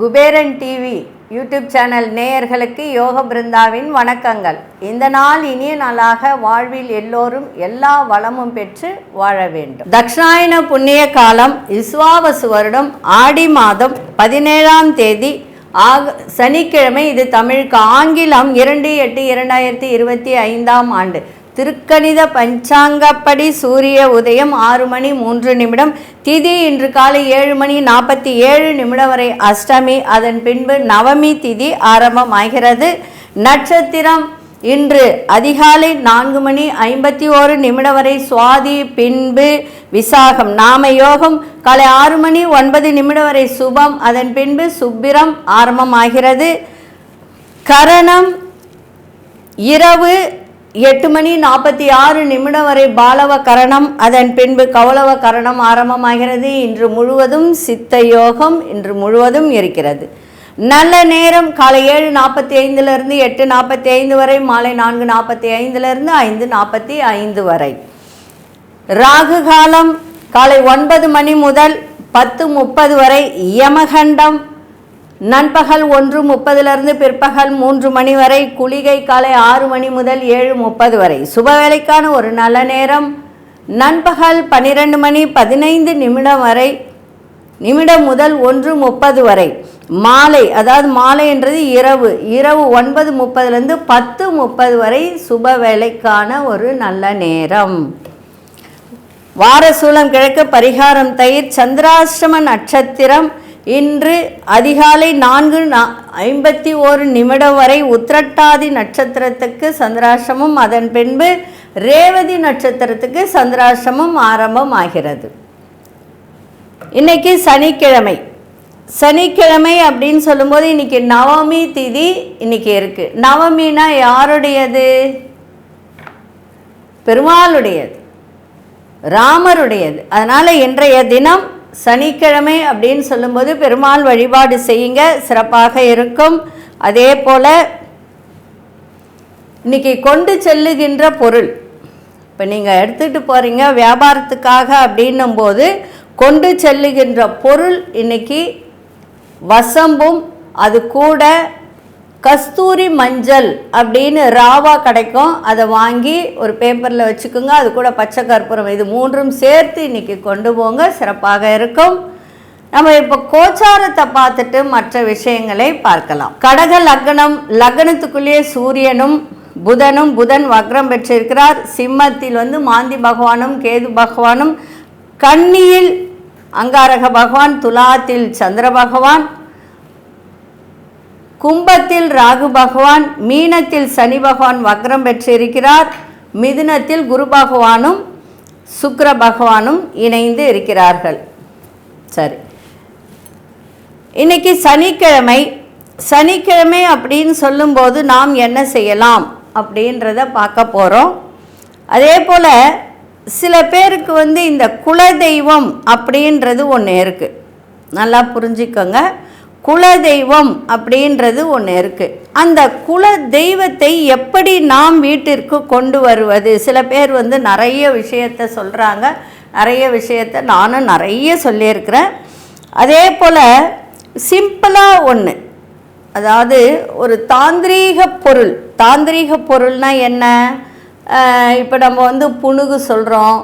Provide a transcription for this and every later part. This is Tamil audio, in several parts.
குபேரன் டிவி யூடியூப் சேனல் நேயர்களுக்கு யோக பிருந்தாவின் வணக்கங்கள். இந்த நாள் இனிய நாளாக வாழ்வில் எல்லோரும் எல்லா வளமும் பெற்று வாழ வேண்டும். தக்ஷாயன புண்ணிய காலம் விஸ்வாவசு வருடம் ஆடி மாதம் 17ஆம் தேதி சனிக்கிழமை. இது தமிழுக்கு. ஆங்கிலம் 2/8/2025 ஆண்டு. திருக்கணித பஞ்சாங்கப்படி சூரிய உதயம் 6 மணி 3 நிமிடம். திதி இன்று காலை 7 மணி 47 வரை அஷ்டமி. அதன் பின்பு நவமி திதி ஆரம்பமாகிறது. நட்சத்திரம் இன்று அதிகாலை 4 மணி 51 வரை சுவாதி, பின்பு விசாகம். நாம யோகம் காலை 6 மணி 9 வரை சுபம். அதன் பின்பு சுப்பிரம் ஆரம்பமாகிறது. கரணம் இரவு 8 மணி 46 வரை பாலவ கரணம். அதன் பின்பு கௌளவ கரணம் ஆரம்பமாகிறது. இன்று முழுவதும் சித்த யோகம் இன்று முழுவதும் இருக்கிறது. நல்ல நேரம் காலை 7:45 8:45 வரை, மாலை 4:45 5:45 வரை. ராகு காலம் காலை 9 மணி முதல் 10:30 வரை. யமகண்டம் நண்பகல் 1:30 பிற்பகல் 3 மணி வரை. குளிகை காலை 6 மணி முதல் 7:30 வரை. சுப வேளைக்கான ஒரு நல்ல நேரம் நண்பகல் 12 மணி 15 வரை நிமிடம் முதல் 1:30 வரை. மாலை, அதாவது மாலை என்றது இரவு 9:30 10:30 வரை சுப வேளைக்கான ஒரு நல்ல நேரம். வாரசூலம் கிழக்கு, பரிகாரம் தயிர். சந்திராஷ்டம நட்சத்திரம் இன்று அதிகாலை 4:51 வரை உத்திரட்டாதி நட்சத்திரத்துக்கு சந்திராஷ்டமம். அதன் பின்பு ரேவதி நட்சத்திரத்துக்கு சந்திராஷ்டமம் ஆரம்பமாகிறது. இன்னைக்கு சனிக்கிழமை. சனிக்கிழமை அப்படின்னு சொல்லும்போது இன்னைக்கு நவமி திதி இன்னைக்கு இருக்கு. நவமினா யாருடையது? பெருமாளுடையது, ராமருடையது. அதனால இன்றைய தினம் சனிக்கிழமை அப்படின்னு சொல்லும்போது பெருமாள் வழிபாடு செய்யுங்க, சிறப்பாக இருக்கும். அதே போல் இன்னைக்கு கொண்டு செல்லுகின்ற பொருள், இப்போ நீங்கள் எடுத்துகிட்டு போகிறீங்க வியாபாரத்துக்காக அப்படின்னும் போது கொண்டு செல்லுகின்ற பொருள் இன்னைக்கு வசம்பும், அது கூட கஸ்தூரி மஞ்சள் அப்படின்னு ராவா கிடைக்கும். அதை வாங்கி ஒரு பேப்பரில் வச்சுக்கோங்க. அது கூட பச்சை கற்பூரம், இது மூன்றும் சேர்த்து இன்றைக்கி கொண்டு போங்க, சிறப்பாக இருக்கும். நம்ம இப்போ கோச்சாரத்தை பார்த்துட்டு மற்ற விஷயங்களை பார்க்கலாம். கடக லக்னம், லக்னத்துக்குள்ளேயே சூரியனும் புதனும். புதன் வக்ரம் பெற்றிருக்கிறார். சிம்மத்தில் மாந்தி பகவானும் கேது பகவானும். கன்னியில் அங்காரக பகவான், துலாத்தில் சந்திர பகவான், கும்பத்தில் ராகு பகவான், மீனத்தில் சனி பகவான் வக்ரம் பெற்றிருக்கிறார். மிதுனத்தில் குரு பகவானும் சுக்கிர பகவானும் இணைந்து இருக்கிறார்கள். சரி, இன்னைக்கு சனிக்கிழமை. சனிக்கிழமை அப்படின்னு சொல்லும்போது நாம் என்ன செய்யலாம் அப்படின்றத பார்க்க போகிறோம். அதே போல் சில பேருக்கு இந்த குலதெய்வம் அப்படின்றது ஒன்று இருக்குது. நல்லா புரிஞ்சுக்கோங்க. குலதெய்வம் அப்படின்றது ஒன்று இருக்குது. அந்த குல தெய்வத்தை எப்படி நாம் வீட்டிற்கு கொண்டு வருவது? சில பேர் நிறைய விஷயத்தை சொல்கிறாங்க. நிறைய விஷயத்தை நானும் நிறைய சொல்லியிருக்கிறேன். அதே போல் சிம்பிளாக ஒன்று, அதாவது ஒரு தாந்திரீக பொருள். தாந்திரீக பொருள்னால் என்ன? இப்போ நம்ம புணுகு சொல்கிறோம்,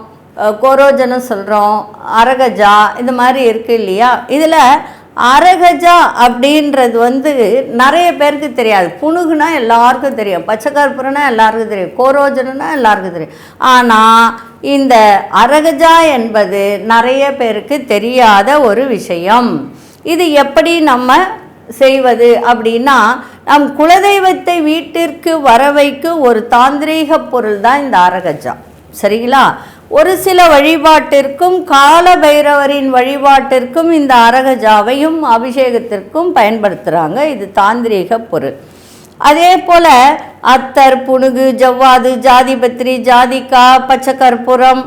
கோரோஜனம் சொல்கிறோம், அரகஜா, இந்த மாதிரி இருக்குது இல்லையா? இதில் அரகஜா அப்படின்றது நிறைய பேருக்கு தெரியாது. புணுகுனா எல்லாருக்கும் தெரியும், பச்சை கற்பூரம்னா எல்லாருக்கும் தெரியும், கோரோஜனா எல்லாருக்கும் தெரியும். ஆனால் இந்த அரகஜா என்பது நிறைய பேருக்கு தெரியாத ஒரு விஷயம். இது எப்படி நம்ம செய்வது அப்படின்னா, நம் குலதெய்வத்தை வீட்டிற்கு வரவைக்கு ஒரு தாந்திரீக பொருள் தான் இந்த அரகஜா. சரிங்களா? ஒரு சில வழிபாட்டிற்கும் கால பைரவரின் வழிபாட்டிற்கும் இந்த அரகஜாவையும் அபிஷேகத்திற்கும் பயன்படுத்துகிறாங்க. இது தாந்திரீக பொருள். அதே போல் அத்தர், புணுகு, ஜவ்வாது, ஜாதிபத்திரி, ஜாதிக்கா, பச்சை கற்பூரம்,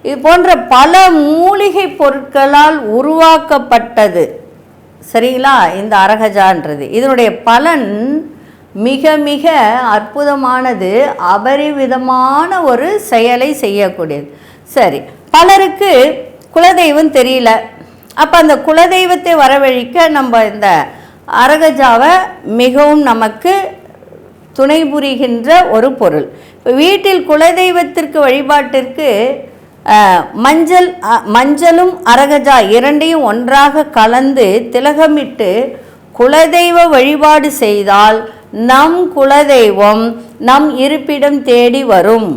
இது போன்ற பல மூலிகை பொருட்களால் உருவாக்கப்பட்டது. சரிங்களா? இந்த அரகஜான்றது இதனுடைய பலன் மிக மிக அற்புதமானது, அபரிவிதமான ஒரு செயலை செய்யக்கூடியது. சரி, பலருக்கு குலதெய்வம் தெரியல. அப்போ அந்த குலதெய்வத்தை வரவழைக்க நம்ம இந்த அரகஜாவை மிகவும் நமக்கு துணை புரிகின்ற ஒரு பொருள். இப்போ வீட்டில் குலதெய்வத்திற்கு வழிபாட்டிற்கு மஞ்சளும் அரகஜா இரண்டையும் ஒன்றாக கலந்து திலகமிட்டு குலதெய்வ வழிபாடு செய்தால் நம் குலதெய்வம் நம் இருப்பிடம் தேடி வரும்.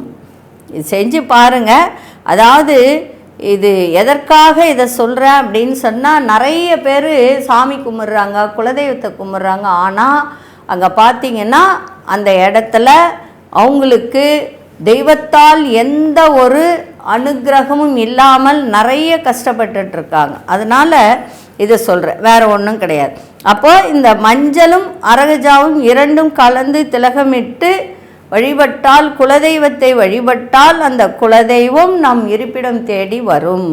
இது செஞ்சு பாருங்க. அதாவது இது எதற்காக இதை சொல்கிறேன் அப்படின்னு சொன்னால், நிறைய பேர் சாமி கும்பிட்றாங்க, குலதெய்வத்தை கும்பிட்றாங்க. ஆனால் அங்கே பார்த்திங்கன்னா அந்த இடத்துல அவங்களுக்கு தெய்வத்தால் எந்த ஒரு அனுகிரகமும் இல்லாமல் நிறைய கஷ்டப்பட்டுட்ருக்காங்க. அதனால் இதை சொல்கிறேன், வேறு ஒன்றும் கிடையாது. அப்போது இந்த மஞ்சளும் அரகஜாவும் இரண்டும் கலந்து திலகமிட்டு வழிபட்டால், குலதெய்வத்தை வழிபட்டால் அந்த குலதெய்வம் நம் இருப்பிடம் தேடி வரும்.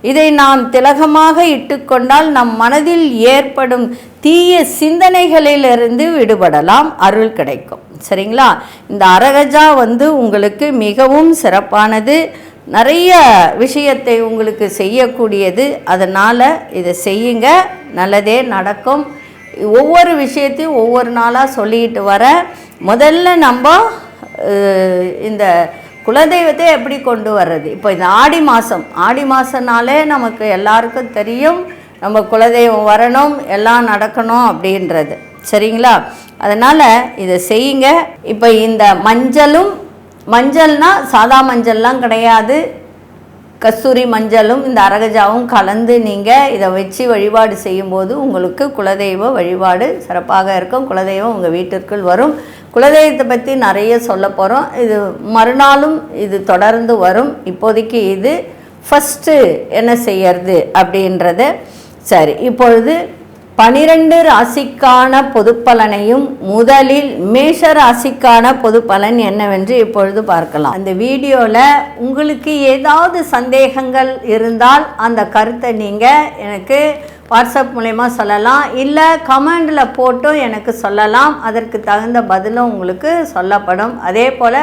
இதை நாம் திலகமாக இட்டுக்கொண்டால் நம் மனதில் ஏற்படும் தீய சிந்தனைகளிலிருந்து விடுபடலாம், அருள் கிடைக்கும். சரிங்களா? இந்த அரகஜா உங்களுக்கு மிகவும் சிறப்பானது, நிறைய விஷயத்தை உங்களுக்கு செய்யக்கூடியது. அதனால் இதை செய்யுங்க, நல்லதே நடக்கும். ஒவ்வொரு விஷயத்தையும் ஒவ்வொரு நாளாக சொல்லிக்கிட்டு வர, முதல்ல நம்ம இந்த குலதெய்வத்தை எப்படி கொண்டு வர்றது. இப்போ இந்த ஆடி மாதம்னாலே நமக்கு எல்லாருக்கும் தெரியும், நம்ம குலதெய்வம் வரணும், எல்லாம் நடக்கணும் அப்படின்றது. சரிங்களா? அதனால் இதை செய்யுங்க. இப்போ இந்த மஞ்சள்னா சாதா மஞ்சள்லாம் கிடையாது, கஸ்தூரி மஞ்சளும் இந்த அரகஜாவும் கலந்து நீங்கள் இதை வச்சு வழிபாடு செய்யும்போது உங்களுக்கு குலதெய்வ வழிபாடு சிறப்பாக இருக்கும். குலதெய்வம் உங்கள் வீட்டிற்குள் வரும். குலதெய்வத்தை பற்றி நிறைய சொல்ல போகிறோம். இது மறுநாளும் இது தொடர்ந்து வரும். இப்போதைக்கு இது ஃபஸ்ட்டு என்ன செய்யறது அப்படின்றத. சரி, இப்பொழுது 12 ராசிக்கான பொதுப்பலனையும் முதலில் மேஷ ராசிக்கான பொதுப்பலன் என்னவென்று இப்பொழுது பார்க்கலாம். அந்த வீடியோவில் உங்களுக்கு ஏதாவது சந்தேகங்கள் இருந்தால் அந்த கருத்தை நீங்கள் எனக்கு வாட்ஸ்அப் மூலமா சொல்லலாம், இல்லை கமெண்டில் போட்டும் எனக்கு சொல்லலாம். அதற்கு தகுந்த பதிலும் உங்களுக்கு சொல்லப்படும். அதே போல்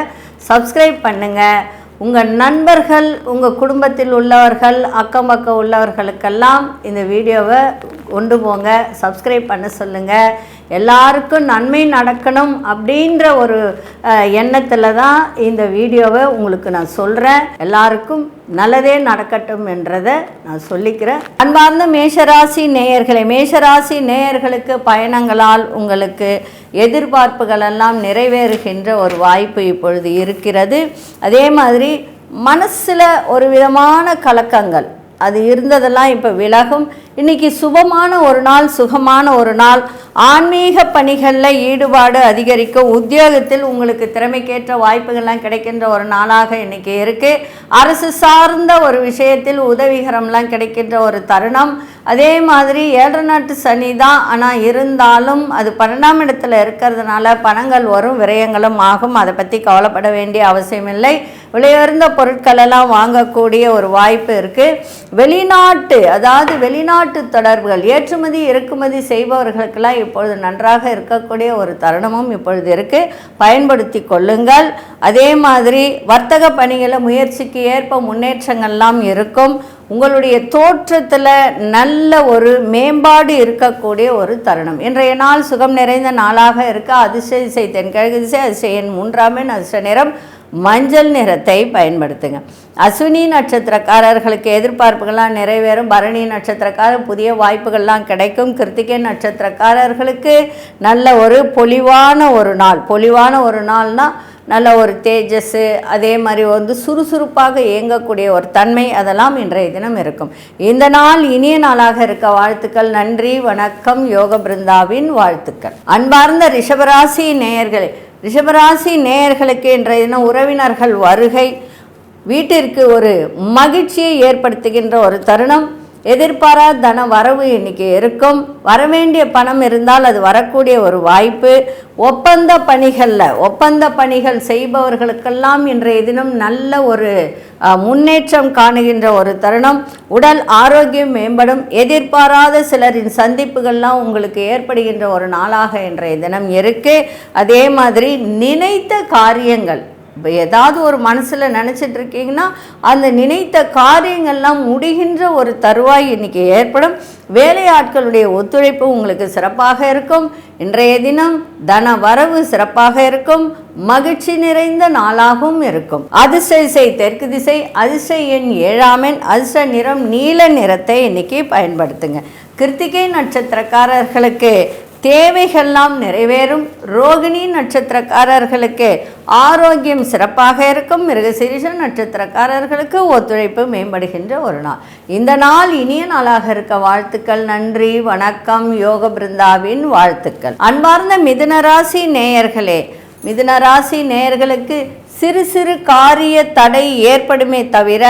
சப்ஸ்கிரைப் பண்ணுங்கள். உங்கள் நண்பர்கள், உங்கள் குடும்பத்தில் உள்ளவர்கள், அக்கம் பக்கம் உள்ளவர்களுக்கெல்லாம் இந்த வீடியோவை கொண்டு போங்க, சப்ஸ்கிரைப் பண்ண சொல்லுங்கள். எல்லாருக்கும் நன்மை நடக்கணும் அப்படின்ற ஒரு எண்ணத்தில் தான் இந்த வீடியோவை உங்களுக்கு நான் சொல்கிறேன். எல்லாருக்கும் நல்லதே நடக்கட்டும் என்றதை நான் சொல்லிக்கிறேன். அன்பார்ந்த மேஷராசி நேயர்களுக்கு பயணங்களால் உங்களுக்கு எதிர்பார்ப்புகள் எல்லாம் நிறைவேறுகின்ற ஒரு வாய்ப்பு இப்பொழுது இருக்கிறது. அதே மாதிரி மனசில் ஒரு விதமான கலக்கங்கள் அது இருந்ததெல்லாம் இப்போ விலகும். இன்றைக்கி சுபமான ஒரு நாள், சுகமான ஒரு நாள். ஆன்மீக பணிகளில் ஈடுபாடு அதிகரிக்கும். உத்தியோகத்தில் உங்களுக்கு திறமைக்கேற்ற வாய்ப்புகள்லாம் கிடைக்கின்ற ஒரு நாளாக இன்றைக்கி இருக்குது. அரசு சார்ந்த ஒரு விஷயத்தில் உதவிகரம்லாம் கிடைக்கின்ற ஒரு தருணம். அதே மாதிரி 7 நாட்டு சனி தான், ஆனால் இருந்தாலும் அது 12ஆம் இடத்துல இருக்கிறதுனால பணங்கள் வரும், விரயங்களும் ஆகும். அதை பற்றி கவலைப்பட வேண்டிய அவசியமில்லை. விலையுயர்ந்த பொருட்களெல்லாம் வாங்கக்கூடிய ஒரு வாய்ப்பு இருக்குது. வெளிநாட்டு தொடர்புகள், ஏற்றுமதி இறக்குமதி செய்பவர்களுக்கெல்லாம் இப்பொழுது நன்றாக இருக்கக்கூடிய ஒரு தருணமும் இப்பொழுது இருக்குது. பயன்படுத்தி கொள்ளுங்கள். அதே மாதிரி வர்த்தக பணிகளில் முயற்சிக்கு ஏற்ப முன்னேற்றங்கள்லாம் இருக்கும். உங்களுடைய தோற்றத்தில் நல்ல ஒரு மேம்பாடு இருக்கக்கூடிய ஒரு தருணம். இன்றைய நாள் சுகம் நிறைந்த நாளாக இருக்க. அதிர்ஷ்ட திசை தென்கிழக்கு திசை, அதிர்ஷ்ட எண் 3, அதிர்ஷ்ட நிறம் மஞ்சள் நிறத்தை பயன்படுத்துங்க. அஸ்வினி நட்சத்திரக்காரர்களுக்கு எதிர்பார்ப்புகள்லாம் நிறைவேறும். பரணி நட்சத்திரக்காரர் புதிய வாய்ப்புகள்லாம் கிடைக்கும். கிருத்திகை நட்சத்திரக்காரர்களுக்கு நல்ல ஒரு பொலிவான ஒரு நாள்னால் நல்ல ஒரு தேஜஸ், அதே மாதிரி சுறுசுறுப்பாக இயங்கக்கூடிய ஒரு தன்மை, அதெல்லாம் இன்றைய தினம் இருக்கும். இந்த நாள் இனிய நாளாக இருக்க வாழ்த்துக்கள். நன்றி, வணக்கம். யோக பிருந்தாவின் வாழ்த்துக்கள். அன்பார்ந்த ரிஷபராசி நேயர்களுக்கு இன்றைய தினம் உறவினர்கள் வருகை வீட்டிற்கு ஒரு மகிழ்ச்சியை ஏற்படுத்துகின்ற ஒரு தருணம். எதிர்பாராத தன வரவு இன்னைக்கு இருக்கும். வரவேண்டிய பணம் இருந்தால் அது வரக்கூடிய ஒரு வாய்ப்பு. ஒப்பந்த பணிகள் செய்பவர்களுக்கெல்லாம் இன்றைய தினம் நல்ல ஒரு முன்னேற்றம் காணுகின்ற ஒரு தருணம். உடல் ஆரோக்கியம் மேம்படும். எதிர்பாராத சிலரின் சந்திப்புகள்லாம் உங்களுக்கு ஏற்படுகின்ற ஒரு நாளாக இன்றைய தினம் இருக்குது. அதே மாதிரி நினைத்த காரியங்கள் இப்போ ஏதாவது ஒரு மனசில் நினச்சிட்டு இருக்கீங்கன்னா அந்த நினைத்த காரியங்கள்லாம் முடிகின்ற ஒரு தருவாய் இன்றைக்கி ஏற்படும். வேலையாட்களுடைய ஒத்துழைப்பு உங்களுக்கு சிறப்பாக இருக்கும். இன்றைய தினம் தன வரவு சிறப்பாக இருக்கும். மகிழ்ச்சி நிறைந்த நாளாகவும் இருக்கும். அதிர்ஷ்ட திசை தெற்கு திசை, அதிர்ஷ்ட எண் 7ஆம் எண், அதிர்ஷ்ட நிறம் நீல நிறத்தை இன்னைக்கு பயன்படுத்துங்க. கிருத்திகை நட்சத்திரக்காரர்களுக்கு தேவைகள்லாம் நிறைவேறும். ரோகிணி நட்சத்திரக்காரர்களுக்கு ஆரோக்கியம் சிறப்பாக இருக்கும். மிருகசீரிஷ நட்சத்திரக்காரர்களுக்கு ஒத்துழைப்பு மேம்படுகின்ற ஒரு நாள். இந்த நாள் இனிய நாளாக இருக்க வாழ்த்துக்கள். நன்றி, வணக்கம். யோக பிருந்தாவின் வாழ்த்துக்கள். அன்பார்ந்த மிதுனராசி நேயர்களே, மிதுனராசி நேயர்களுக்கு சிறு சிறு காரிய தடை ஏற்படுமே தவிர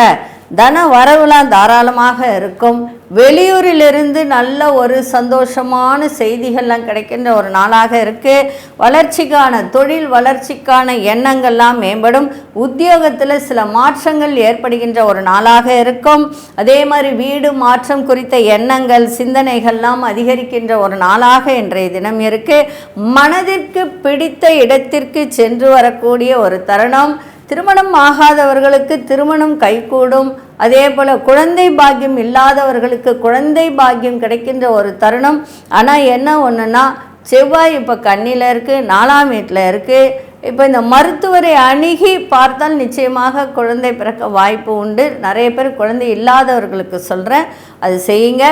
தன வரவுலாம் தாராளமாக இருக்கும். வெளியூரிலிருந்து நல்ல ஒரு சந்தோஷமான செய்திகள்லாம் கிடைக்கின்ற ஒரு நாளாக இருக்குது. வளர்ச்சிக்கான தொழில் வளர்ச்சிக்கான எண்ணங்கள்லாம் மேம்படும். உத்தியோகத்தில் சில மாற்றங்கள் ஏற்படுகின்ற ஒரு நாளாக இருக்கும். அதே மாதிரி வீடு மாற்றம் குறித்த எண்ணங்கள் சிந்தனைகள்லாம் அதிகரிக்கின்ற ஒரு நாளாக இன்றைய தினம் இருக்குது. மனதிற்கு பிடித்த இடத்திற்கு சென்று வரக்கூடிய ஒரு தருணம். திருமணம் ஆகாதவர்களுக்கு திருமணம் கைகூடும். அதே போல் குழந்தை பாக்கியம் இல்லாதவர்களுக்கு குழந்தை பாக்கியம் கிடைக்கின்ற ஒரு தருணம். ஆனால் என்ன ஒன்றுனா, செவ்வாய் இப்போ கன்னியில் இருக்குது, 4ஆம் வீட்டில் இருக்குது. இப்போ இந்த மருத்துவரை அணுகி பார்த்தால் நிச்சயமாக குழந்தை பிறக்க வாய்ப்பு உண்டு. நிறைய பேர் குழந்தை இல்லாதவர்களுக்கு சொல்கிறேன், அது செய்யுங்க.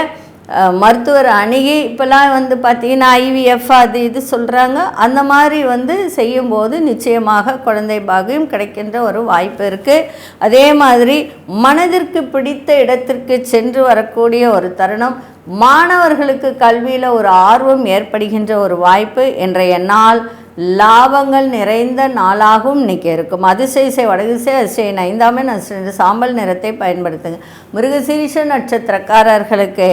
மருத்துவர் அணுகி இப்போல்லாம் பார்த்திங்கன்னா IVF அது இது சொல்கிறாங்க. அந்த மாதிரி செய்யும்போது நிச்சயமாக குழந்தை பாக்கியம் கிடைக்கின்ற ஒரு வாய்ப்பு இருக்குது. அதே மாதிரி மனதிற்கு பிடித்த இடத்திற்கு சென்று வரக்கூடிய ஒரு தருணம். மாணவர்களுக்கு கல்வியில் ஒரு ஆர்வம் ஏற்படுகின்ற ஒரு வாய்ப்பு இன்றைய நாள். லாபங்கள் நிறைந்த நாளாகவும் இன்றைக்கி இருக்கும். அதிசய வடதிசை, அதிசய 5ஆம் எண், அதிர்ஷ்ட சாம்பல் நிறத்தை பயன்படுத்துங்க. மிருகசீரிஷ நட்சத்திரக்காரர்களுக்கு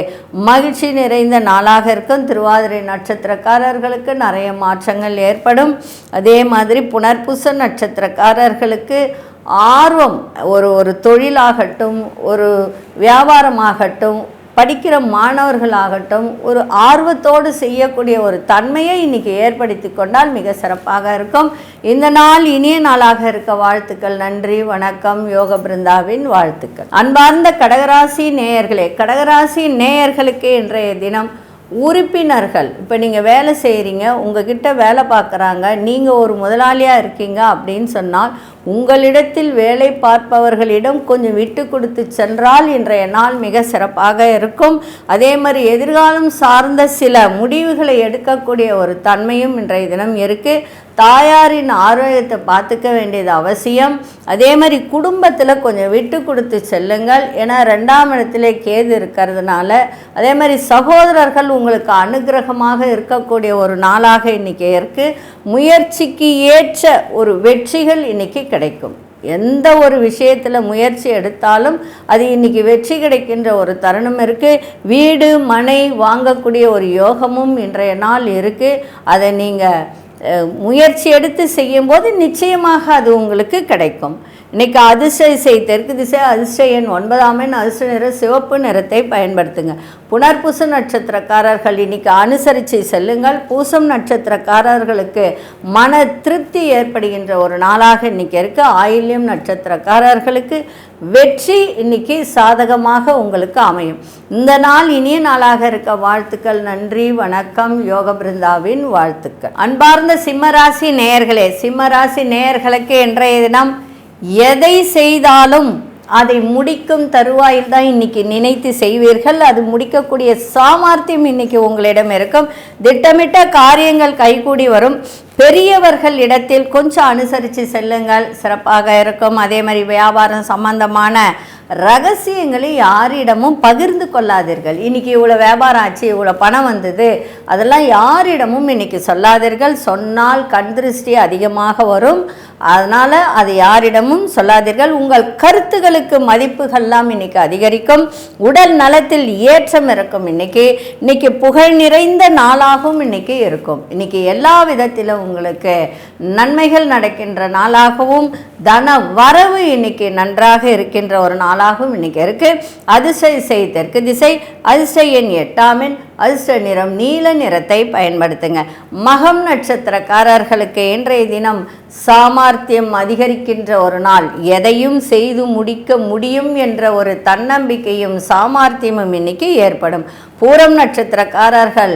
மகிழ்ச்சி நிறைந்த நாளாக இருக்கும். திருவாதிரை நட்சத்திரக்காரர்களுக்கு நிறைய மாற்றங்கள் ஏற்படும். அதே மாதிரி புனர்பூச நட்சத்திரக்காரர்களுக்கு ஆர்வம், ஒரு தொழிலாகட்டும், ஒரு வியாபாரமாகட்டும், படிக்கிற மாணவர்களாகட்டும், ஒரு ஆர்வத்தோடு செய்யக்கூடிய ஒரு தன்மையை இன்றைக்கி ஏற்படுத்தி கொண்டால் மிக சிறப்பாக இருக்கும். இந்த நாள் இனிய நாளாக இருக்க வாழ்த்துக்கள். நன்றி, வணக்கம். யோக பிருந்தாவின் வாழ்த்துக்கள். அன்பார்ந்த கடகராசி நேயர்களே, கடகராசி நேயர்களுக்கு இன்றைய தினம் உறுப்பினர்கள், இப்போ நீங்கள் வேலை செய்கிறீங்க, உங்ககிட்ட வேலை பார்க்குறாங்க, நீங்கள் ஒரு முதலாளியாக இருக்கீங்க அப்படின்னு சொன்னால் உங்களிடத்தில் வேலை பார்ப்பவர்களிடம் கொஞ்சம் விட்டு கொடுத்து சென்றால் இன்றைய நாள் மிக சிறப்பாக இருக்கும். அதே மாதிரி எதிர்காலம் சார்ந்த சில முடிவுகளை எடுக்கக்கூடிய ஒரு தன்மையும் இன்றைய தினம் இருக்குது. தாயாரின் ஆரோக்கியத்தை பார்த்துக்க வேண்டியது அவசியம். அதே மாதிரி குடும்பத்தில் கொஞ்சம் விட்டு கொடுத்து செல்லுங்கள். ஏன்னா 2ஆம் இடத்துல கேது இருக்கிறதுனால. அதே மாதிரி சகோதரர்கள் உங்களுக்கு அனுகிரகமாக இருக்கக்கூடிய ஒரு நாளாக இன்றைக்கி இருக்குது. முயற்சிக்கு ஏற்ற ஒரு வெற்றிகள் இன்றைக்கி கிடைக்கும். எந்த ஒரு விஷயத்தில் முயற்சி எடுத்தாலும் அது இன்றைக்கி வெற்றி கிடைக்கின்ற ஒரு தருணம் இருக்குது. வீடு மனை வாங்கக்கூடிய ஒரு யோகமும் இன்றைய நாள் இருக்குது. அதை நீங்கள் முயற்சி எடுத்து செய்யும்போது நிச்சயமாக அது உங்களுக்கு கிடைக்கும். இன்றைக்கி அதிர்ஷ்ட திசை தெற்கு திசை, அதிர்ஷ்ட எண் 9ஆம் எண், அதிர்ஷ்ட நிறம் சிவப்பு நிறத்தை பயன்படுத்துங்க. புனர்பூச நட்சத்திரக்காரர்கள் இன்றைக்கி அனுசரித்து செல்லுங்கள். பூசம் நட்சத்திரக்காரர்களுக்கு மன திருப்தி ஏற்படுகின்ற ஒரு நாளாக இன்றைக்கி இருக்குது. ஆயில்யம் நட்சத்திரக்காரர்களுக்கு வெற்றி இன்றைக்கி சாதகமாக உங்களுக்கு அமையும். இந்த நாள் இனிய நாளாக இருக்க வாழ்த்துக்கள். நன்றி, வணக்கம். யோக பிருந்தாவின் வாழ்த்துக்கள். அன்பார்ந்த சிம்மராசி நேயர்களே, சிம்மராசி நேயர்களுக்கு இன்றைய தினம் எதை செய்தாலும் அதை முடிக்கும் தருவாயில் தான் இன்றைக்கி நினைத்து செய்வீர்கள். அது முடிக்கக்கூடிய சாமர்த்தியம் இன்றைக்கி உங்களிடம் இருக்கும். திட்டமிட்ட காரியங்கள் கைகூடி வரும். பெரியவர்கள் இடத்தில் கொஞ்சம் அனுசரித்து செல்லுங்கள், சிறப்பாக இருக்கும். அதே மாதிரி வியாபாரம் சம்பந்தமான ரகசியங்களை யாரிடமும் பகிர்ந்து கொள்ளாதீர்கள். இன்றைக்கி இவ்வளோ வியாபாரம் ஆச்சு, இவ்வளோ பணம் வந்தது, அதெல்லாம் யாரிடமும் இன்றைக்கி சொல்லாதீர்கள். சொன்னால் கண் திருஷ்டி அதிகமாக வரும். அதனால் அது யாரிடமும் சொல்லாதீர்கள். உங்கள் கருத்துகளுக்கு மதிப்புகள்லாம் இன்றைக்கி அதிகரிக்கும். உடல் நலத்தில் ஏற்றம் இருக்கும். இன்றைக்கி புகழ் நிறைந்த நாளாகவும் இன்றைக்கி இருக்கும். இன்றைக்கி எல்லா விதத்திலும் உங்களுக்கு நன்மைகள் நடக்கின்ற நாளாகவும் தன வரவு இன்றைக்கி நன்றாக இருக்கின்ற ஒரு நாளாகவும் இன்றைக்கி இருக்குது. அதிர்ஷ்ட திசை தெற்கு திசை, அதிர்ஷ்ட எண் 8ஆம் எண், அதிர்ஷ்ட நிறம் நீல நிறத்தை பயன்படுத்துங்க. மகம் நட்சத்திரக்காரர்களுக்கு இன்றைய தினம் சாமர்த்தியம் அதிகரிக்கின்ற ஒரு நாள். எதையும் செய்து முடிக்க முடியும் என்ற ஒரு தன்னம்பிக்கையும் சாமர்த்தியமும் இன்னைக்கு ஏற்படும். பூரம் நட்சத்திரக்காரர்கள்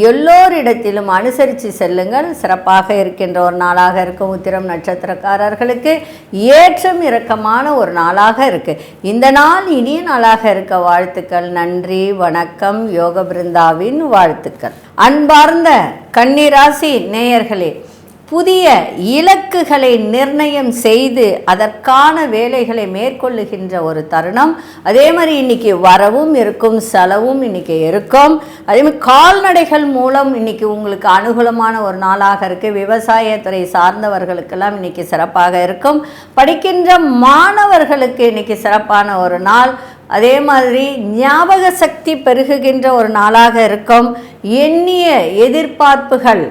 எல்லோரிடத்திலும் அனுசரித்து செல்லுங்கள், சிறப்பாக இருக்கின்ற ஒரு நாளாக இருக்கும். உத்திரம் நட்சத்திரக்காரர்களுக்கு ஏற்றம் இறக்கமான ஒரு நாளாக இருக்கு. இந்த நாள் இனிய நாளாக இருக்க வாழ்த்துக்கள். நன்றி, வணக்கம். யோக பிருந்தாவின் வாழ்த்துக்கள். அன்பார்ந்த கன்னிராசி நேயர்களே, புதிய இலக்குகளை நிர்ணயம் செய்து அதற்கான வேலைகளை மேற்கொள்ளுகின்ற ஒரு தருணம். அதே மாதிரி இன்னைக்கு வரவும் இருக்கும், செலவும் இன்னைக்கு இருக்கும். அதே மாதிரி கால்நடைகள் மூலம் இன்னைக்கு உங்களுக்கு அனுகூலமான ஒரு நாளாக இருக்குது. விவசாயத்துறை சார்ந்தவர்களுக்கெல்லாம் இன்னைக்கு சிறப்பாக இருக்கும். படிக்கின்ற மாணவர்களுக்கு இன்னைக்கு சிறப்பான ஒரு நாள். அதே மாதிரி ஞாபக சக்தி பெருகுகின்ற ஒரு நாளாக இருக்கும். எண்ணிய எதிர்பார்ப்புகள்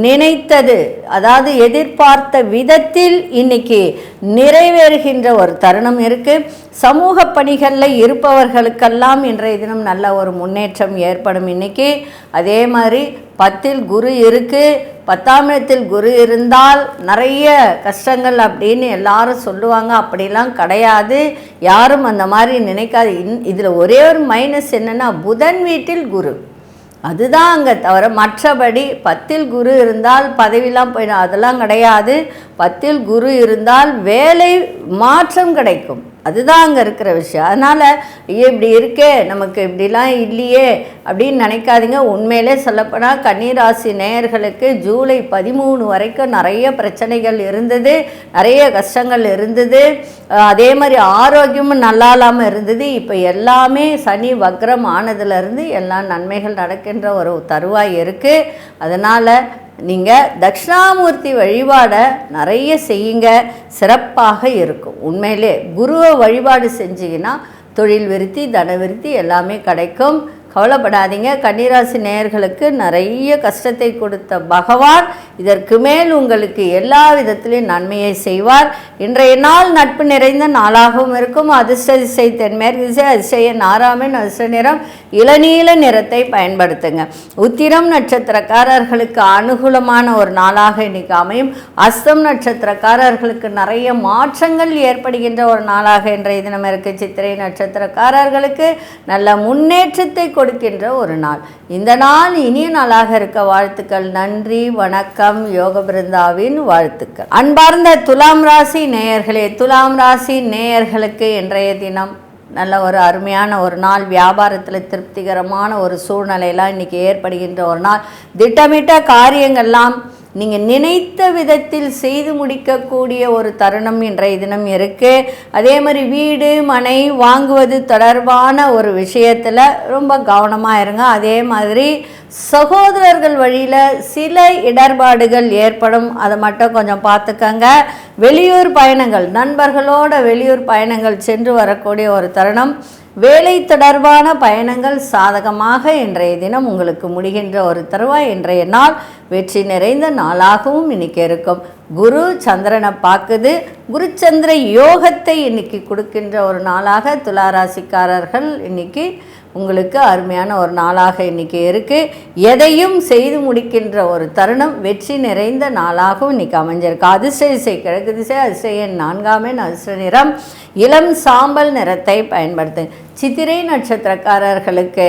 நினைத்தது, அதாவது எதிர்பார்த்த விதத்தில் இன்னைக்கு நிறைவேறுகின்ற ஒரு தருணம் இருக்குது. சமூக பணிகளில் இருப்பவர்களுக்கெல்லாம் இன்றைய தினம் நல்ல ஒரு முன்னேற்றம் ஏற்படும் இன்னைக்கு. அதே மாதிரி 10ல் குரு இருக்குது. 10ஆம் இடத்தில் குரு இருந்தால் நிறைய கஷ்டங்கள் அப்படின்னு எல்லாரும் சொல்லுவாங்க. அப்படிலாம் கிடையாது, யாரும் அந்த மாதிரி நினைக்காது. இதில் ஒரே ஒரு மைனஸ் என்னென்னா, புதன் வீட்டில் குரு, அதுதான் அங்கே தவிர. மற்றபடி 10ல் குரு இருந்தால் பதவியெலாம் போயிடும், அதெல்லாம் கிடையாது. 10ல் குரு இருந்தால் வேலை மாற்றம் கிடைக்கும், அதுதான் அங்கே இருக்கிற விஷயம். அதனால் ஐயோ இப்படி இருக்கே, நமக்கு இப்படிலாம் இல்லையே அப்படின்னு நினைக்காதீங்க. உண்மையிலே சொல்லப்போனால் கன்னிராசி நேயர்களுக்கு ஜூலை 13 வரைக்கும் நிறைய பிரச்சனைகள் இருந்தது, நிறைய கஷ்டங்கள் இருந்தது. அதே மாதிரி ஆரோக்கியமும் நல்லா இல்லாமல் இருந்தது. இப்போ எல்லாமே சனி வக்ரம் ஆனதுலேருந்து எல்லாம் நன்மைகள் நடக்கின்ற ஒரு தருவாய் இருக்குது. அதனால் நீங்கள் தட்சிணாமூர்த்தி வழிபாடை நிறைய செய்யுங்க, சிறப்பாக இருக்கும். உண்மையிலே குருவை வழிபாடு செஞ்சீங்கன்னா தொழில் விருத்தி, தன விருத்தி எல்லாமே கிடைக்கும். கவலைப்படாதீங்க. கன்னிராசி நேயர்களுக்கு நிறைய கஷ்டத்தை கொடுத்த பகவான் இதற்கு மேல் உங்களுக்கு எல்லா விதத்திலையும் நன்மையை செய்வார். இன்றைய நாள் நட்பு நிறைந்த நாளாகவும் இருக்கும். அதிர்ஷ்ட திசை தென்மேற்கு திசை, அதிர்ஷ்ட நாராமன், அதிர்ஷ்ட நிறம் இளநீல நிறத்தை பயன்படுத்துங்க. உத்திரம் நட்சத்திரக்காரர்களுக்கு அனுகூலமான ஒரு நாளாக இன்னைக்கு அமையும். அஸ்தம் நட்சத்திரக்காரர்களுக்கு நிறைய மாற்றங்கள் ஏற்படுகின்ற ஒரு நாளாக இன்றைய தினம் இருக்கு. சித்திரை நட்சத்திரக்காரர்களுக்கு நல்ல முன்னேற்றத்தை கொடுக்கின்ற ஒரு நாள். இந்த நாள் இனிய நாளாக இருக்க வாழ்த்துக்கள். நன்றி, வணக்கம். யோக பிருந்தாவின் வாழ்த்துக்கள். அன்பார்ந்த துலாம் ராசி நேயர்களே, துலாம் ராசி நேயர்களுக்கு இன்றைய தினம் நல்ல ஒரு அருமையான ஒரு நாள். வியாபாரத்தில் திருப்திகரமான ஒரு சூழ்நிலையெல்லாம் இன்றைக்கி ஏற்படுகின்ற ஒரு நாள். திட்டமிட்ட காரியங்கள்லாம் நீங்கள் நினைத்த விதத்தில் செய்து முடிக்கக்கூடிய ஒரு தருணம் இன்றைய தினம் இருக்குது. அதே மாதிரி வீடு மனை வாங்குவது தொடர்பான ஒரு விஷயத்தில் ரொம்ப கவனமாக இருங்க. அதே மாதிரி சகோதரர்கள் வழியில் சில இடர்பாடுகள் ஏற்படும், அதை மட்டும் கொஞ்சம் பார்த்துக்கங்க. வெளியூர் பயணங்கள், நண்பர்களோட வெளியூர் பயணங்கள் சென்று வரக்கூடிய ஒரு தருணம். வேலை தொடர்பான பயணங்கள் சாதகமாக இன்றைய தினம் உங்களுக்கு முடிகின்ற ஒரு தருவாய். இன்றைய நாள் வெற்றி நிறைந்த நாளாகவும் இன்னைக்கு இருக்கும். குரு சந்திரனை பார்க்குது. குரு சந்திர யோகத்தை இன்னைக்கு கொடுக்கின்ற ஒரு நாளாக துளாராசிக்காரர்கள் இன்னைக்கு உங்களுக்கு அருமையான ஒரு நாளாக இன்றைக்கி இருக்குது. எதையும் செய்து முடிக்கின்ற ஒரு தருணம், வெற்றி நிறைந்த நாளாகவும் இன்றைக்கி அமைஞ்சிருக்கு. அதிர்ஷ்ட திசை கிழக்கு திசை, அதிர்ஷ்ட எண் 4ஆம் எண், அதிர்ஷ்ட நிறம் இளம் சாம்பல் நிறத்தை பயன்படுத்து. சித்திரை நட்சத்திரக்காரர்களுக்கு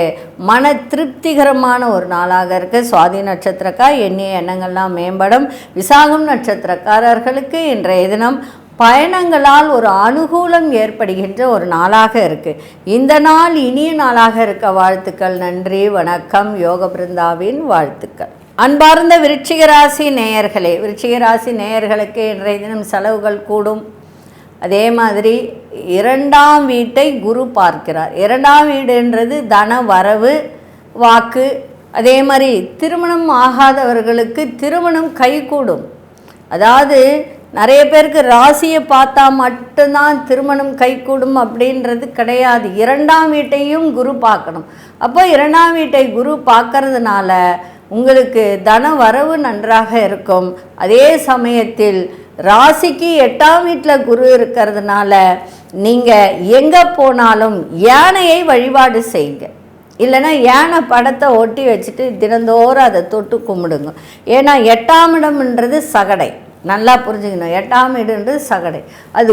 மன திருப்திகரமான ஒரு நாளாக இருக்குது. சுவாதி நட்சத்திரக்கார் எண்ணிய எண்ணங்கள்லாம் மேம்படும். விசாகம் நட்சத்திரக்காரர்களுக்கு இன்றைய தினம் பயணங்களால் ஒரு அனுகூலம் ஏற்படுகின்ற ஒரு நாளாக இருக்குது. இந்த நாள் இனிய நாளாக இருக்க வாழ்த்துக்கள். நன்றி, வணக்கம். யோக பிருந்தாவின் வாழ்த்துக்கள். அன்பார்ந்த விருச்சிக ராசி நேயர்களே, விருச்சிக ராசி நேயர்களுக்கு இன்றைய தினம் செலவுகள் கூடும். அதே மாதிரி 2ஆம் வீட்டை குரு பார்க்கிறார். 2ஆம் வீடுன்றது தன வரவு, வாக்கு. அதே மாதிரி திருமணம் ஆகாதவர்களுக்கு திருமணம் கைகூடும். அதாவது நிறைய பேருக்கு ராசியை பார்த்தா மட்டும்தான் திருமணம் கைகூடும் அப்படின்றது கிடையாது. 2ஆம் வீட்டையும் குரு பார்க்கணும். அப்போ 2ஆம் வீட்டை குரு பார்க்கறதுனால உங்களுக்கு தன வரவு நன்றாக இருக்கும். அதே சமயத்தில் ராசிக்கு 8ஆம் வீட்டில் குரு இருக்கிறதுனால நீங்கள் எங்கே போனாலும் யானையை வழிபாடு செய்யுங்க. இல்லைன்னா யானை படத்தை ஒட்டி வச்சுட்டு தினந்தோறும் அதை தொட்டு கும்பிடுங்க. ஏன்னா 8ஆம் இடம்ன்றது சகடை, நல்லா புரிஞ்சுக்கணும். 8ஆம் இடம்ன்றது சகடை. அது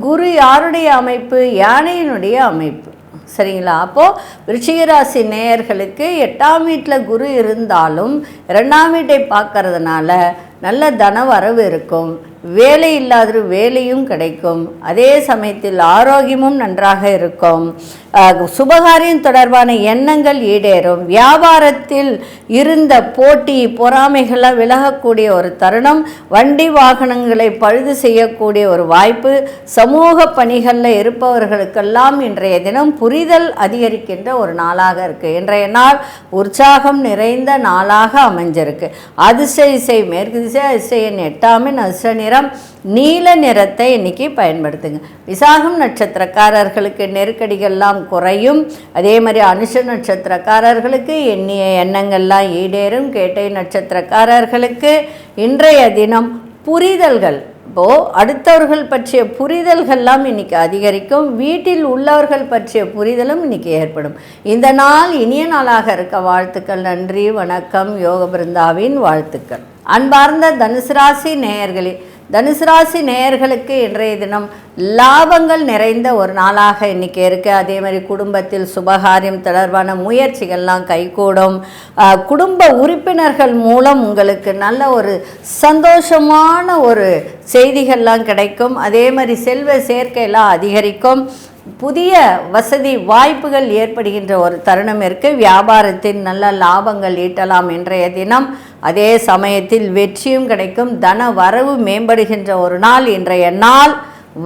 குரு யாருடைய அமைப்பு? யானையினுடைய அமைப்பு. சரிங்களா? அப்போது விருச்சிகராசி நேயர்களுக்கு 8ஆம் வீட்டில் குரு இருந்தாலும் 2ஆம் வீட்டை பார்க்கறதுனால நல்ல தன வரவு இருக்கும், வேலை இல்லாத வேலையும் கிடைக்கும், அதே சமயத்தில் ஆரோக்கியமும் நன்றாக இருக்கும், சுபகாரியம் தொடர்பான எண்ணங்கள் ஈடேறும், வியாபாரத்தில் இருந்த போட்டி பொறாமைகளாக விலகக்கூடிய ஒரு தருணம், வண்டி வாகனங்களை பழுது செய்யக்கூடிய ஒரு வாய்ப்பு, சமூக பணிகளில் இருப்பவர்களுக்கெல்லாம் இன்றைய தினம் புரிதல் அதிகரிக்கின்ற ஒரு நாளாக இருக்குது. இன்றைய நாள் உற்சாகம் நிறைந்த நாளாக அமைஞ்சிருக்கு. அதிர்ஷ்ட திசை மேற்கு திசை, அதிர்ஷ்ட எண் 8ஆம் எண், அதிர்ஷ்ட நிறம் நீல நிறத்தை இன்னைக்கு பயன்படுத்துங்க. விசாகம் நட்சத்திரக்காரர்களுக்கு நெருக்கடிகள்லாம் குறையும். அதே மாதிரி அனுஷ நட்சத்திரக்காரர்களுக்கு எண்ணிய எண்ணங்கள்லாம் ஈடேறும். கேட்டை நட்சத்திரக்காரர்களுக்கு இன்றைய தினம் புரிதல்கள், இப்போது அடுத்தவர்கள் பற்றிய புரிதல்கள்லாம் இன்றைக்கி அதிகரிக்கும். வீட்டில் உள்ளவர்கள் பற்றிய புரிதலும் இன்றைக்கி ஏற்படும். இந்த நாள் இனிய நாளாக இருக்க வாழ்த்துக்கள். நன்றி, வணக்கம். யோக பிருந்தாவின் வாழ்த்துக்கள். அன்பார்ந்த தனுசு ராசி நேயர்களே, தனுசு ராசி நேயர்களுக்கு இன்றைய தினம் லாபங்கள் நிறைந்த ஒரு நாளாக இன்றைக்கி இருக்குது. அதே மாதிரி குடும்பத்தில் சுபகாரியம் தொடர்பான முயற்சிகள்லாம் கைகூடும். குடும்ப உறுப்பினர்கள் மூலம் உங்களுக்கு நல்ல ஒரு சந்தோஷமான ஒரு செய்திகள்லாம் கிடைக்கும். அதே மாதிரி செல்வ சேர்க்கையெல்லாம் அதிகரிக்கும். புதிய வசதி வாய்ப்புகள் ஏற்படுகின்ற ஒரு தருணம் இருக்குது. வியாபாரத்தில் நல்ல லாபங்கள் ஈட்டலாம் இன்றைய தினம். அதே சமயத்தில் வெற்றியும் கிடைக்கும். தன வரவு மேம்படுகின்ற ஒரு நாள் இன்றைய நாள்.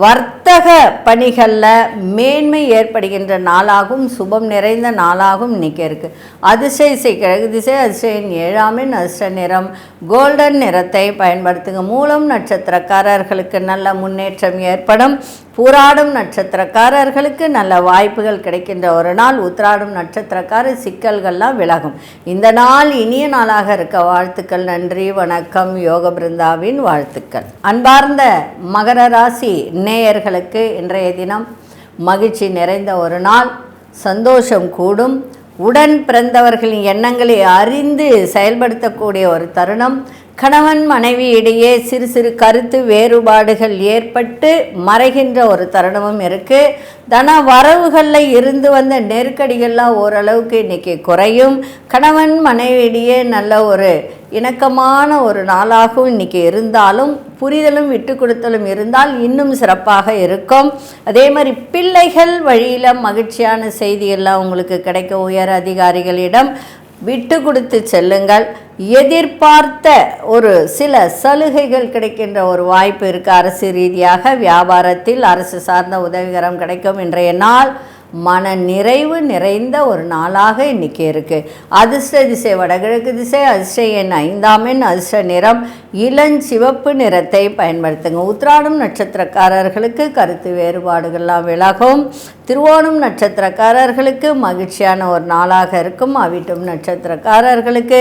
வர்த்தக பணிகளில் மேன்மை ஏற்படுகின்ற நாளாகவும் சுபம் நிறைந்த நாளாகவும் இன்றைக்கி இருக்குது. அதிர்ஷ்ட இசை கிழக்கு திசை, அதிர்ஷ்ட எண் 7ஆம் எண், அதிர்ஷ்ட நிறம் கோல்டன் நிறத்தை பயன்படுத்துங்க. மூலம் நட்சத்திரக்காரர்களுக்கு நல்ல முன்னேற்றம் ஏற்படும். பூராடும் நட்சத்திரக்காரர்களுக்கு நல்ல வாய்ப்புகள் கிடைக்கின்ற ஒரு நாள். உத்திராடும் நட்சத்திரக்காரர் சிக்கல்கள்லாம் விலகும். இந்த நாள் இனிய நாளாக இருக்க வாழ்த்துக்கள். நன்றி, வணக்கம். யோக பிருந்தாவின் வாழ்த்துக்கள். அன்பார்ந்த மகர ராசி நேயர்களுக்கு இன்றைய தினம் மகிழ்ச்சி நிறைந்த ஒரு நாள். சந்தோஷம் கூடும். உடன் பிறந்தவர்களின் எண்ணங்களை அறிந்து செயல்படுத்தக்கூடிய ஒரு தருணம். கணவன் மனைவி இடையே சிறு சிறு கருத்து வேறுபாடுகள் ஏற்பட்டு மறைகின்ற ஒரு தருணமும் இருக்குது. தன வரவுகளில் இருந்து வந்த நெருக்கடிகள்லாம் ஓரளவுக்கு இன்றைக்கி குறையும். கணவன் மனைவியிடையே நல்ல ஒரு இணக்கமான ஒரு நாளாகவும் இன்றைக்கி இருந்தாலும் புரிதலும் விட்டு கொடுத்தலும் இருந்தால் இன்னும் சிறப்பாக இருக்கும். அதே மாதிரி பிள்ளைகள் வழியில் மகிழ்ச்சியான செய்தியெல்லாம் உங்களுக்கு கிடைக்கும். உயர் அதிகாரிகளிடம் விட்டு கொடுத்து செல்லுங்கள். எதிர்பார்த்த ஒரு சில சலுகைகள் கிடைக்கின்ற ஒரு வாய்ப்பு இருக்குது. அரசு ரீதியாக வியாபாரத்தில் அரசு சார்ந்த உதவிகரம் கிடைக்கும். இன்றைய நாள் மன நிறைவு நிறைந்த ஒரு நாளாக இன்றைக்கி இருக்குது. அதிர்ஷ்ட திசை வடகிழக்கு திசை, அதிர்ஷ்ட எண் 5ஆம் எண், அதிர்ஷ்ட நிறம் இளஞ்சிவப்பு நிறத்தை பயன்படுத்துங்க. உத்திராடம் நட்சத்திரக்காரர்களுக்கு கருத்து வேறுபாடுகள்லாம் விலகும். திருவோணம் நட்சத்திரக்காரர்களுக்கு மகிழ்ச்சியான ஒரு நாளாக இருக்கும். அவிட்டம் நட்சத்திரக்காரர்களுக்கு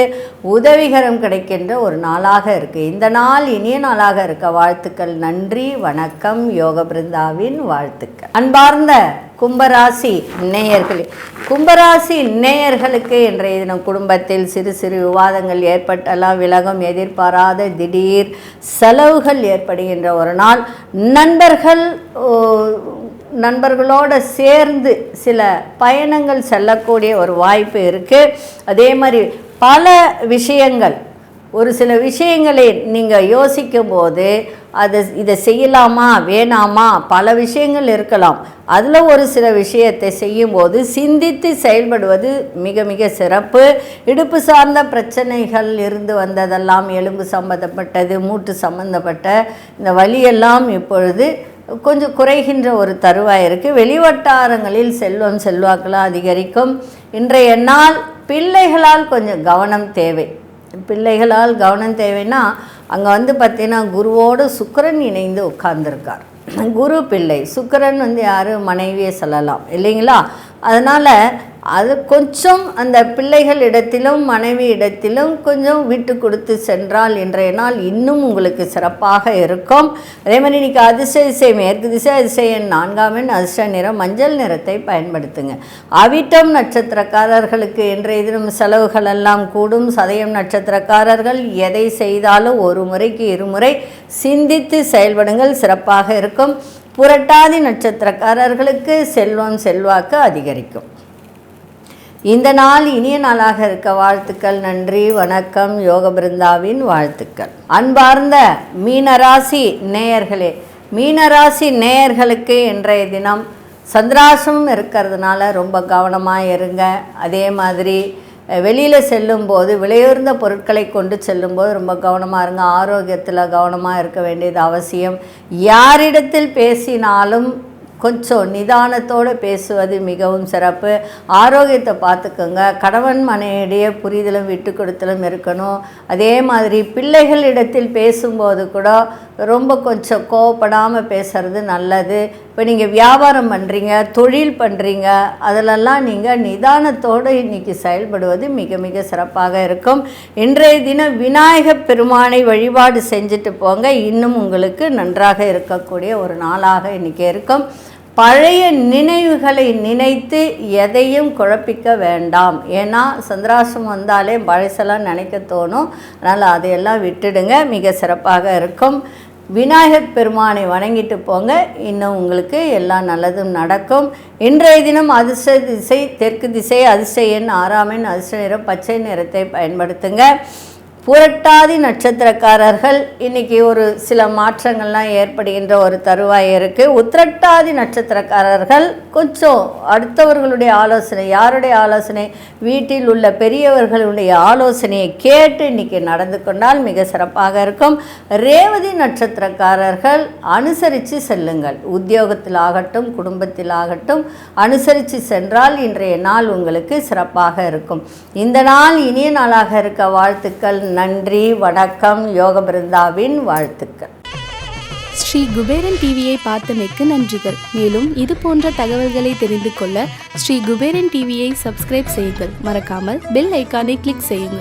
உதவிகரம் கிடைக்கின்ற ஒரு நாளாக இருக்குது. இந்த நாள் இனிய நாளாக இருக்க வாழ்த்துக்கள். நன்றி, வணக்கம். யோக பிருந்தாவின் வாழ்த்துக்கள். அன்பார்ந்த கும்பராசி நேயர்களே, கும்பராசி நேயர்களுக்கு இன்றைய தினம் குடும்பத்தில் சிறு சிறு விவாதங்கள் ஏற்பட்டெல்லாம் விலகும். எதிர்பாராத திடீர் செலவுகள் ஏற்படுகின்ற ஒரு நாள். நண்பர்களோடு சேர்ந்து சில பயணங்கள் செல்லக்கூடிய ஒரு வாய்ப்பு இருக்குது. அதே மாதிரி பல விஷயங்கள், ஒரு சில விஷயங்களை நீங்கள் யோசிக்கும் போது இதை செய்யலாமா வேணாமா பல விஷயங்கள் இருக்கலாம். அதில் ஒரு சில விஷயத்தை செய்யும்போது சிந்தித்து செயல்படுவது மிக மிக சிறப்பு. இடுப்பு சார்ந்த பிரச்சனைகள் இருந்து வந்ததெல்லாம், எலும்பு சம்பந்தப்பட்டது, மூட்டு சம்பந்தப்பட்ட இந்த வலியெல்லாம் இப்பொழுது கொஞ்சம் குறைகின்ற ஒரு தருவாய் இருக்குது. வெளிவட்டாரங்களில் செல்வம் செல்வாக்கெல்லாம் அதிகரிக்கும். இன்றைய நாள் பிள்ளைகளால் கொஞ்சம் கவனம் தேவை. பிள்ளைகளால் கவனம் தேவைன்னா அங்கே பார்த்திங்கன்னா குருவோடு சுக்கிரன் இணைந்து உட்கார்ந்துருக்கார். குரு பிள்ளை சுக்கிரன் யார், மனைவியை சொல்லலாம் இல்லைங்களா? அதனால் அது கொஞ்சம் அந்த பிள்ளைகள் இடத்திலும் மனைவி இடத்திலும் கொஞ்சம் விட்டு கொடுத்து சென்றால் இன்றைய நாள் இன்னும் உங்களுக்கு சிறப்பாக இருக்கும். அதே மாதிரி இன்றைக்கி அதிர்ஷ்ட திசை மேற்கு திசை, அதிர்ஷ்ட எண் 4ஆம் எண், அதிர்ஷ்ட நிறம் மஞ்சள் நிறத்தை பயன்படுத்துங்க. அவிட்டம் நட்சத்திரக்காரர்களுக்கு இன்றைய தினம் செலவுகள் எல்லாம் கூடும். சதயம் நட்சத்திரக்காரர்கள் எதை செய்தாலும் ஒரு முறைக்கு இருமுறை சிந்தித்து செயல்படுங்கள், சிறப்பாக இருக்கும். புரட்டாதி நட்சத்திரக்காரர்களுக்கு செல்வம் செல்வாக்கு அதிகரிக்கும். இந்த நாள் இனிய நாளாக இருக்க வாழ்த்துக்கள். நன்றி, வணக்கம். யோக பிருந்தாவின் வாழ்த்துக்கள். அன்பார்ந்த மீனராசி நேயர்களே, மீனராசி நேயர்களுக்கு இன்றைய தினம் சந்திராசிரமம் இருக்கிறதுனால ரொம்ப கவனமாக இருங்க. அதே மாதிரி வெளியில் செல்லும்போது விலையுயர்ந்த பொருட்களை கொண்டு செல்லும்போது ரொம்ப கவனமாக இருங்க. ஆரோக்கியத்தில் கவனமாக இருக்க வேண்டியது அவசியம். யாரிடத்தில் பேசினாலும் கொஞ்சம் நிதானத்தோடு பேசுவது மிகவும் சிறப்பு. ஆரோக்கியத்தை பார்த்துக்கோங்க. கணவன் மனைவிடைய புரிதலும் விட்டு கொடுத்தலும் இருக்கணும். அதே மாதிரி பிள்ளைகளிடத்தில் பேசும்போது கூட ரொம்ப கொஞ்சம் கோவப்படாமல் பேசுகிறது நல்லது. இப்போ நீங்கள் வியாபாரம் பண்ணுறீங்க, தொழில் பண்ணுறீங்க, அதிலெல்லாம் நீங்கள் நிதானத்தோடு இன்றைக்கி செயல்படுவது மிக மிக சிறப்பாக இருக்கும். இன்றைய தினம் விநாயகப் பெருமானை வழிபாடு செஞ்சுட்டு போங்க. இன்னும் உங்களுக்கு நன்றாக இருக்கக்கூடிய ஒரு நாளாக இன்றைக்கி இருக்கும். பழைய நினைவுகளை நினைத்து எதையும் குழப்பிக்க வேண்டாம். ஏன்னா சந்திராசிரமம் வந்தாலே பழசெல்லாம் நினைக்க தோணும். அதனால் அதையெல்லாம் விட்டுடுங்க, மிக சிறப்பாக இருக்கும். விநாயகர் பெருமானை வணங்கிட்டு போங்க, இன்னும் உங்களுக்கு எல்லா நல்லதும் நடக்கும். இன்றைய தினம் அதிர்ஷ்ட திசை தெற்கு திசை, அதிர்ஷ்ட எண் 6ஆம் எண், அதிர்ஷ்ட நிறம் பச்சை நிறத்தை பயன்படுத்துங்க. புரட்டாதி நட்சத்திரக்காரர்கள் இன்றைக்கி ஒரு சில மாற்றங்கள்லாம் ஏற்படுகின்ற ஒரு தருவாய் இருக்குது. உத்திரட்டாதி நட்சத்திரக்காரர்கள் கொஞ்சம் அடுத்தவர்களுடைய ஆலோசனை, யாருடைய ஆலோசனை, வீட்டில் உள்ள பெரியவர்களுடைய ஆலோசனையை கேட்டு இன்றைக்கி நடந்து கொண்டால் மிக சிறப்பாக இருக்கும். ரேவதி நட்சத்திரக்காரர்கள் அனுசரித்து செல்லுங்கள். உத்தியோகத்தில் ஆகட்டும் குடும்பத்தில் ஆகட்டும் அனுசரித்து சென்றால் இன்றைய நாள் உங்களுக்கு சிறப்பாக இருக்கும். இந்த நாள் இனிய நாளாக இருக்க வாழ்த்துக்கள். நன்றி, வணக்கம். யோக பிருந்தாவின் வாழ்த்துக்கள். ஸ்ரீ குபேரன் டிவியை பார்த்தமைக்கு நன்றிகள். மேலும் இது போன்ற தகவல்களை தெரிந்து கொள்ள ஸ்ரீ குபேரன் டிவியை சப்ஸ்கிரைப் செய்யுங்கள். மறக்காமல் பெல் ஐக்கானை கிளிக் செய்யுங்கள்.